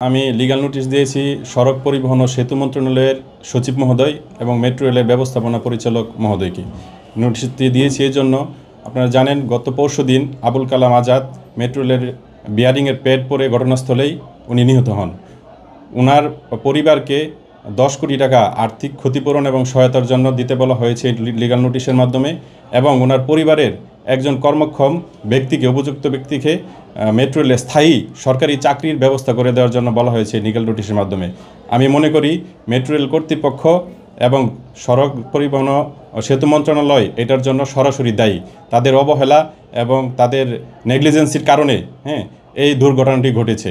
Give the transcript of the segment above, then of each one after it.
আমি legal notice দিয়েছি সড়ক পরিবহন ও সেতু মন্ত্রণালয়ের সচিব মহোদয় এবং মেট্রো রেলের ব্যবস্থাপনা পরিচালক মহোদয়কে। নোটিশটি দিয়েছি এই জন্য, আপনারা জানেন গত পরশুদিন আবুল কালাম আজাদ মেট্রো রেলের বিয়ারিংয়ের প্যাড পরে ঘটনাস্থলেই উনি নিহত হন। ওনার পরিবারকে 10 কোটি টাকা আর্থিক ক্ষতিপূরণ এবং সহায়তার জন্য দিতে বলা হয়েছে লিগ্যাল নোটিশের মাধ্যমে, এবং ওনার পরিবারের একজন কর্মক্ষম ব্যক্তিকে, উপযুক্ত ব্যক্তিকে মেট্রো রেলে স্থায়ী সরকারি চাকরির ব্যবস্থা করে দেওয়ার জন্য বলা হয়েছে লিগ্যাল নোটিশের মাধ্যমে। আমি মনে করি মেট্রো রেল কর্তৃপক্ষ এবং সড়ক পরিবহন ও সেতু মন্ত্রণালয় এটার জন্য সরাসরি দায়ী। তাদের অবহেলা এবং তাদের নেগলিজেন্সির কারণে এই দুর্ঘটনাটি ঘটেছে।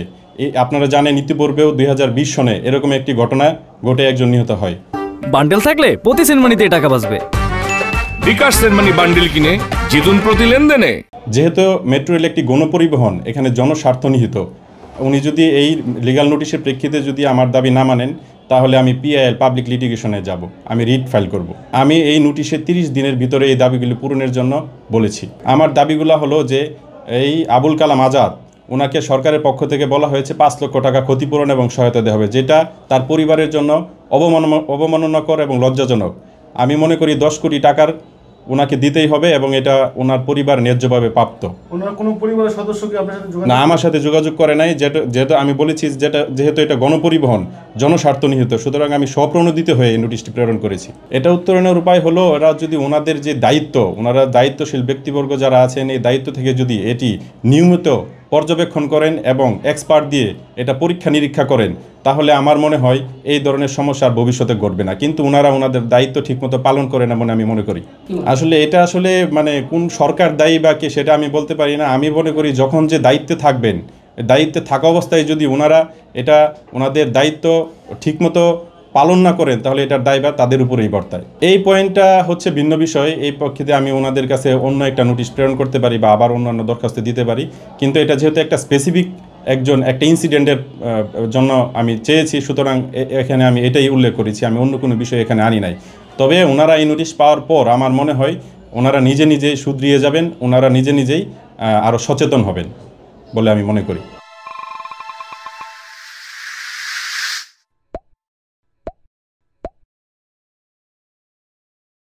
আপনারা জানেন ইতিপূর্বেও 2020 সনে এরকম একটি ঘটনা ঘটে একজন নিহত হয়। বান্ডেল থাকলে প্রতি সেনমানিতে টাকা বাঁচবে। বিকাশ সেনমানি বান্ডেল কিনে জিতুন প্রতি লেনদেনে। যেহেতু মেট্রো রেল একটি গণপরিবহন, এখানে জনস্বার্থ নিহিত। উনি যদি এই লিগ্যাল নোটিশের প্রেক্ষিতে যদি আমার দাবি না মানেন, তাহলে আমি PIL পাবলিক লিটিগেশনে যাব, আমি রিট ফাইল করব। আমি এই নোটিশে 30 দিনের ভিতরে এই দাবিগুলি পূরণের জন্য বলেছি। আমার দাবিগুলো হলো যে এই আবুল কালাম আজাদ, ওনাকে সরকারের পক্ষ থেকে বলা হয়েছে 5 লক্ষ টাকা ক্ষতিপূরণ এবং সহায়তা দেওয়া হবে, যেটা তার পরিবারের জন্য অবমাননাকর এবং লজ্জাজনক। আমি মনে করি 10 কোটি টাকার ওনাকে দিতেই হবে এবং এটা ওনার পরিবার ন্যায্যভাবে প্রাপ্ত। ওনার কোনো পরিবারের সদস্য কি আপনার সাথে যোগাযোগ? না, আমার সাথে যোগাযোগ করে নাই। যেটা আমি বলেছি, যেহেতু এটা গণপরিবহন, জনস্বার্থ নিহিত, সুতরাং আমি স্বপ্রণোদিত হয়ে এই নোটিশটি প্রেরণ করেছি। এটা উত্তরণের উপায় হলো, এরা যদি ওনাদের যে দায়িত্ব, ওনারা দায়িত্বশীল ব্যক্তিবর্গ যারা আছেন, এই দায়িত্ব থেকে যদি এটি নিয়মিত পর্যবেক্ষণ করেন এবং এক্সপার্ট দিয়ে এটা পরীক্ষা নিরীক্ষা করেন, তাহলে আমার মনে হয় এই ধরনের সমস্যা আর ভবিষ্যতে ঘটবে না। কিন্তু ওনারা ওনাদের দায়িত্ব ঠিকমতো পালন করে না বলে আমি মনে করি। আসলে এটা মানে কোন সরকার দায়ী বা কে, সেটা আমি বলতে পারি না। আমি মনে করি যখন যে দায়িত্বে থাকবেন, দায়িত্বে থাকা অবস্থায় যদি ওনারা ওনাদের দায়িত্ব ঠিকমতো পালন না করেন, তাহলে এটার দায়ভার তাদের উপরেই বর্তায়। এই পয়েন্টটা হচ্ছে ভিন্ন বিষয়। এই পক্ষে আমি ওনাদের কাছে অন্য একটা নোটিশ প্রেরণ করতে পারি বা আবার অন্যান্য দরখাস্ত দিতে পারি, কিন্তু এটা যেহেতু একটা স্পেসিফিক একটা ইনসিডেন্টের জন্য আমি চেয়েছি, সুতরাং এখানে আমি এটাই উল্লেখ করেছি, আমি অন্য কোনো বিষয় এখানে আনি নাই। তবে ওনারা এই নোটিশ পাওয়ার পর আমার মনে হয় ওনারা নিজেই শুধরিয়ে যাবেন, ওনারা নিজেই আরও সচেতন হবেন বলে আমি মনে করি।